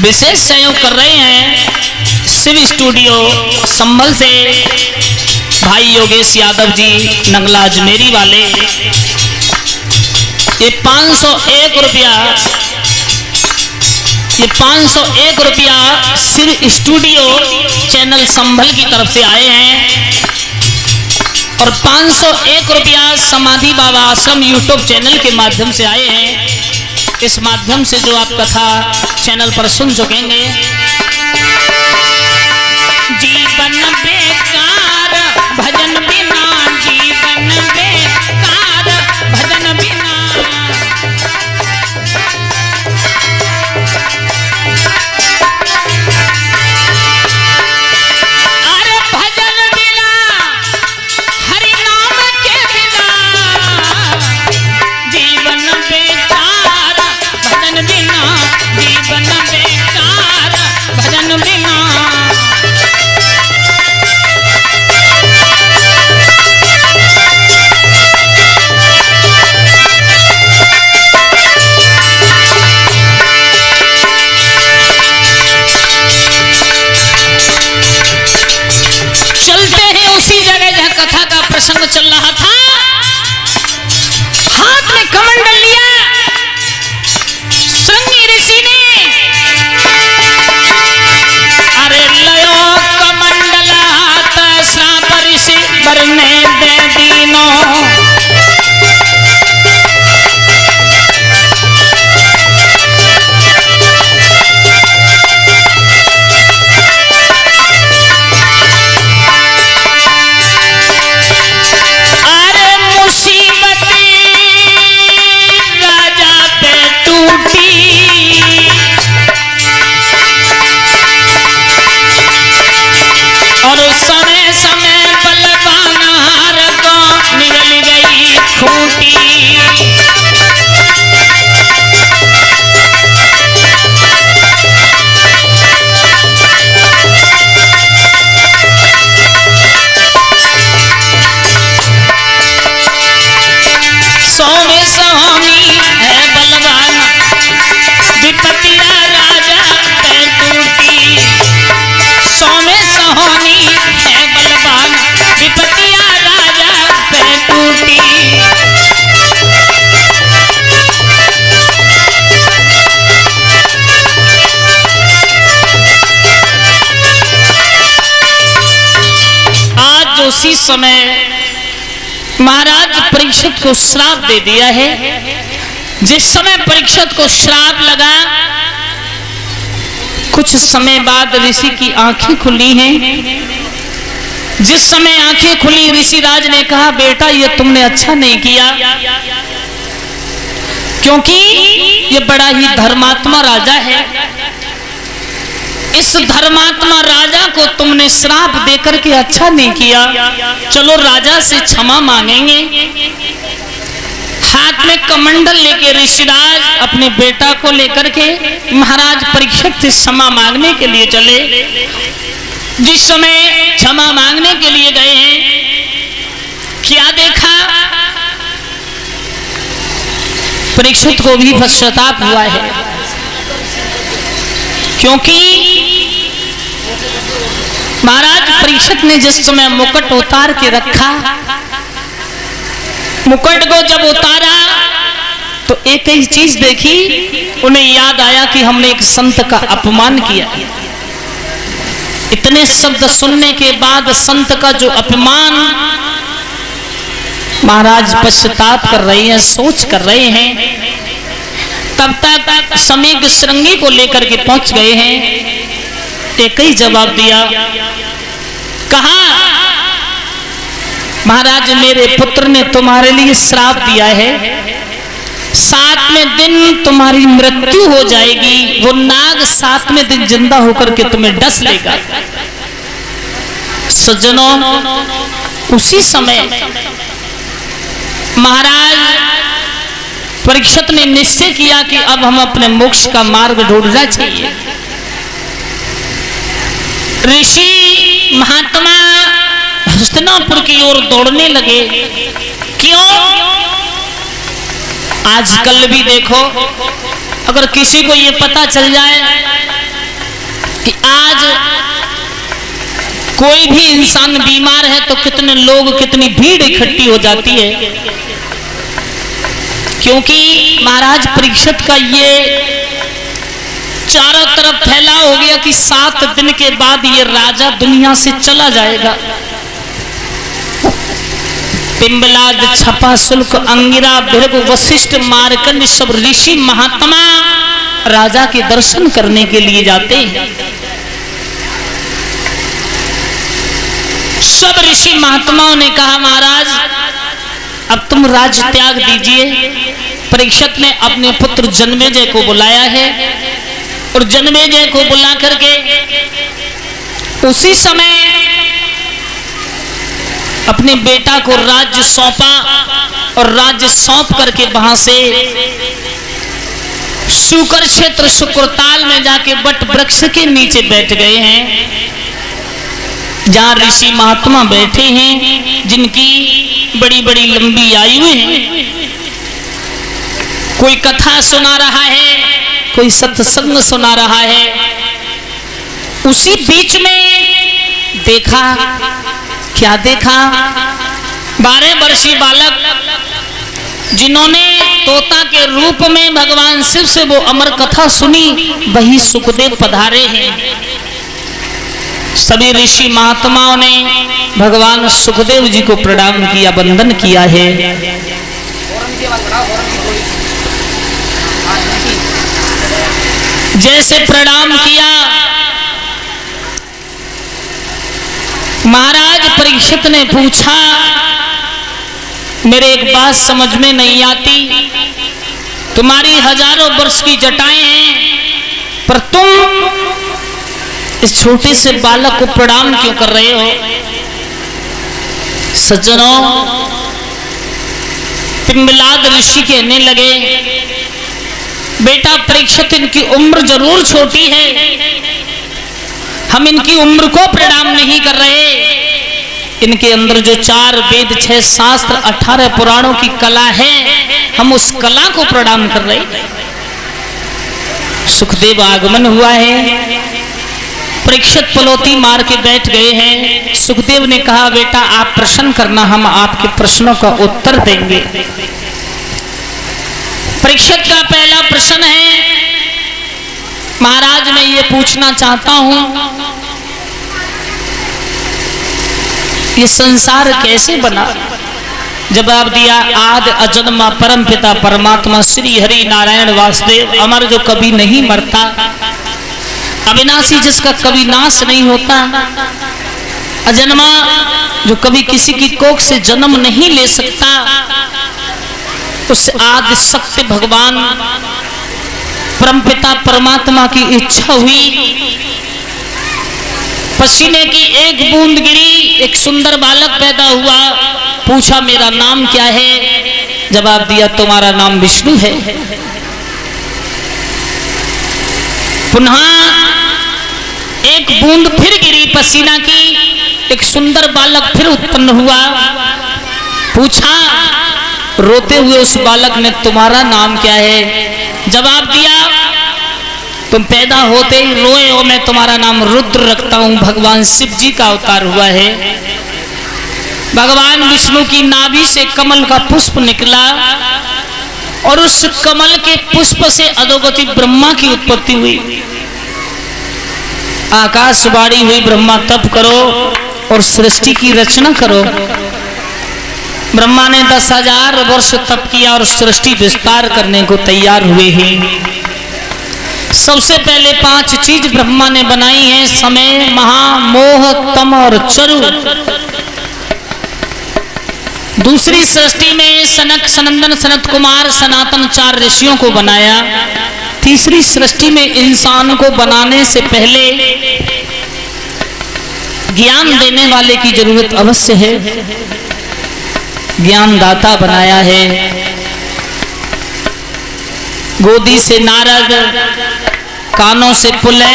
विशेष सहयोग कर रहे हैं शिव स्टूडियो संभल से भाई योगेश यादव जी नंगला अजमेरी वाले। ये 501 रुपया शिव स्टूडियो चैनल संभल की तरफ से आए हैं और 501 रुपया समाधि बाबा आश्रम यूट्यूब चैनल के माध्यम से आए हैं। इस माध्यम से जो आप कथा चैनल पर सुन सकेंगे। जीवन बेकार भजन बिना, जीवन बेकार भजन बिना, अरे भजन बिना हरि नाम के बिना, जीवन बेकार भजन बिना, जीवन बेकार भजन बिना। चलते हैं उसी जगह जहां कथा का प्रसंग चल रहा था। हाथ में कमंडल लिया श्रृंगी ऋषि ने, अरे लयो कमंडल हाथ श्राप ऋषि बरने दे दीनो, और समय समय बलवान हार को निकल गई खूंटी। सोमे सोमी है बलवान विपतिया राजा पे टूटी, सोमे सोनी है बलवान विपतिया राजा पे टूटी। आज उसी समय महाराज परीक्षित को श्राप दे दिया है। जिस समय परीक्षित को श्राप लगा, कुछ समय बाद ऋषि की आंखें खुली हैं। जिस समय आंखें खुली, ऋषिराज ने कहा बेटा ये तुमने अच्छा नहीं किया, क्योंकि ये बड़ा ही धर्मात्मा राजा है। इस धर्मात्मा राजा को तुमने श्राप देकर के अच्छा नहीं किया। चलो राजा से क्षमा मांगेंगे। हाथ में कमंडल लेके ऋषिराज अपने बेटा को लेकर के महाराज परीक्षित से क्षमा मांगने के लिए चले। जिस समय क्षमा मांगने के लिए गए हैं, क्या देखा? परीक्षित को भी पश्चाताप हुआ है, क्योंकि महाराज परीक्षित ने जिस समय मुकुट उतार के रखा, मुकुट को जब उतारा तो एक ही चीज देखी, उन्हें याद आया कि हमने एक संत का अपमान किया। इतने शब्द सुनने के बाद संत का जो अपमान, महाराज पश्चाताप कर रहे हैं, सोच कर रहे हैं। तब तक समीघ श्रृंगी को लेकर के पहुंच गए हैं। एक ही जवाब दिया, कहा महाराज मेरे पुत्र ने तुम्हारे लिए श्राप दिया है, 7वें दिन तुम्हारी मृत्यु हो जाएगी। वो नाग 7वें दिन जिंदा होकर के तुम्हें डस लेगा। सज्जनों, उसी समय महाराज परीक्षित ने निश्चय किया कि अब हम अपने मोक्ष का मार्ग ढूंढना चाहिए। ऋषि महात्मा हस्तिनापुर की ओर दौड़ने लगे। क्यों? आजकल भी देखो, अगर किसी को ये पता चल जाए कि आज कोई भी इंसान बीमार है तो कितने लोग, कितनी भीड़ इकट्ठी हो जाती है, क्योंकि महाराज परीक्षित का ये चारों तरफ फैलाव हो गया कि 7 दिन के बाद ये राजा दुनिया से चला जाएगा। पिंबलाद, छपाशुल्क, अंगिरा, भृगु, वशिष्ठ, मार्कंड सब ऋषि महात्मा राजा के दर्शन करने के लिए जाते हैं। सब ऋषि महात्माओं ने कहा महाराज अब तुम राज त्याग दीजिए। परीक्षित ने अपने पुत्र जन्मेजय को बुलाया है और जन्मेजय को बुला करके उसी समय अपने बेटा को राज्य सौंपा और राज्य सौंप करके वहां से शुकर क्षेत्र शुक्रताल में जाके वट वृक्ष के नीचे बैठ गए हैं, जहां ऋषि महात्मा बैठे हैं जिनकी बड़ी बड़ी लंबी आयु है। कोई कथा सुना रहा है, कोई सत्संग सुना रहा है। उसी बीच में देखा, क्या देखा, 12 वर्षीय बालक जिन्होंने तोता के रूप में भगवान शिव से वो अमर कथा सुनी, वही सुखदेव पधारे हैं। सभी ऋषि महात्माओं ने भगवान सुखदेव जी को प्रणाम किया, वंदन किया है। जैसे प्रणाम किया, महाराज परीक्षित ने पूछा मेरे एक बात समझ में नहीं आती, तुम्हारी हजारों वर्ष की जटाएं हैं पर तुम इस छोटे से बालक को प्रणाम क्यों कर रहे हो? सज्जनों, पिंबलाद ऋषि कहने लगे बेटा परीक्षित इनकी उम्र जरूर छोटी है, हम इनकी उम्र को प्रणाम नहीं कर रहे। इनके अंदर जो 4 वेद, 6 शास्त्र, 18 पुराणों की कला है, हम उस कला को प्रणाम कर रहे। सुखदेव आगमन हुआ है, परीक्षित पलोती मार के बैठ गए हैं। सुखदेव ने कहा बेटा आप प्रश्न करना, हम आपके प्रश्नों का उत्तर देंगे। परीक्षित का पहला प्रश्न है महाराज मैं ये पूछना चाहता हूं ये संसार कैसे बना? जवाब दिया आदि अजन्मा परम पिता परमात्मा श्री हरि नारायण वासुदेव अमर जो कभी नहीं मरता, अविनाशी जिसका कभी नाश नहीं होता, अजन्मा जो कभी किसी की कोख से जन्म नहीं ले सकता, उस आदि शक्ति भगवान परमपिता परमात्मा की इच्छा हुई, पसीने की एक बूंद गिरी, एक सुंदर बालक पैदा हुआ। पूछा मेरा नाम क्या है? जवाब दिया तुम्हारा नाम विष्णु है। पुनः एक बूंद फिर गिरी पसीना की, एक सुंदर बालक फिर उत्पन्न हुआ। पूछा रोते हुए उस बालक ने तुम्हारा नाम क्या है? जवाब दिया तुम पैदा होते ही रोए हो, मैं तुम्हारा नाम रुद्र रखता हूं, भगवान शिव जी का अवतार हुआ है। भगवान विष्णु की नाभि से कमल का पुष्प निकला और उस कमल के पुष्प से अधोगति ब्रह्मा की उत्पत्ति हुई। आकाशवाणी हुई ब्रह्मा तप करो और सृष्टि की रचना करो। ब्रह्मा ने 10,000 वर्ष तप किया और सृष्टि विस्तार करने को तैयार हुए हैं। सबसे पहले 5 चीज ब्रह्मा ने बनाई हैं, समय, महा, मोह, तम और चरु। दूसरी सृष्टि में सनक, सनंदन, सनत कुमार, सनातन 4 ऋषियों को बनाया। तीसरी सृष्टि में इंसान को बनाने से पहले ज्ञान देने वाले की जरूरत अवश्य है, ज्ञानदाता बनाया है। गोदी से नारद, कानों से पुलह,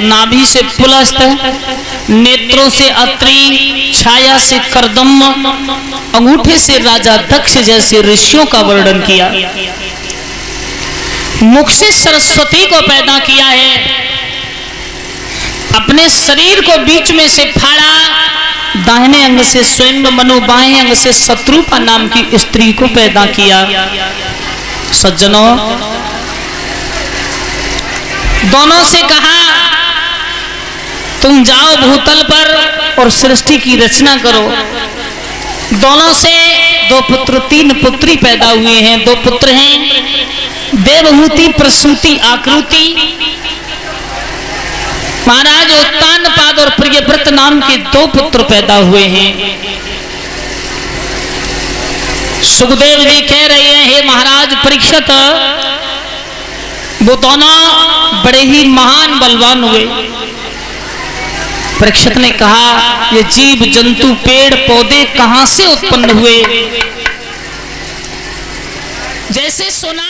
नाभि से पुलस्त, नेत्रों से अत्रि, छाया से करदम, अंगूठे से राजा दक्ष जैसे ऋषियों का वर्णन किया। मुख से सरस्वती को पैदा किया है। अपने शरीर को बीच में से फाड़ा, दाहिने अंग से स्वयं मनु, बाएं अंग से शत्रुपा नाम की स्त्री को पैदा किया। सज्जनों, दोनों से कहा तुम जाओ भूतल पर और सृष्टि की रचना करो। दोनों से 2 पुत्र 3 पुत्री पैदा हुए हैं। 2 पुत्र हैं देवहूति, प्रसूति, आकृति। महाराज उत्तानपाद और प्रियव्रत नाम के 2 पुत्र पैदा हुए हैं। सुखदेव जी कह रहे हैं, हे महाराज परीक्षित, वो दोनों बड़े ही महान बलवान हुए। परीक्षित ने कहा, ये जीव जंतु पेड़ पौधे कहां से उत्पन्न हुए? जैसे सोना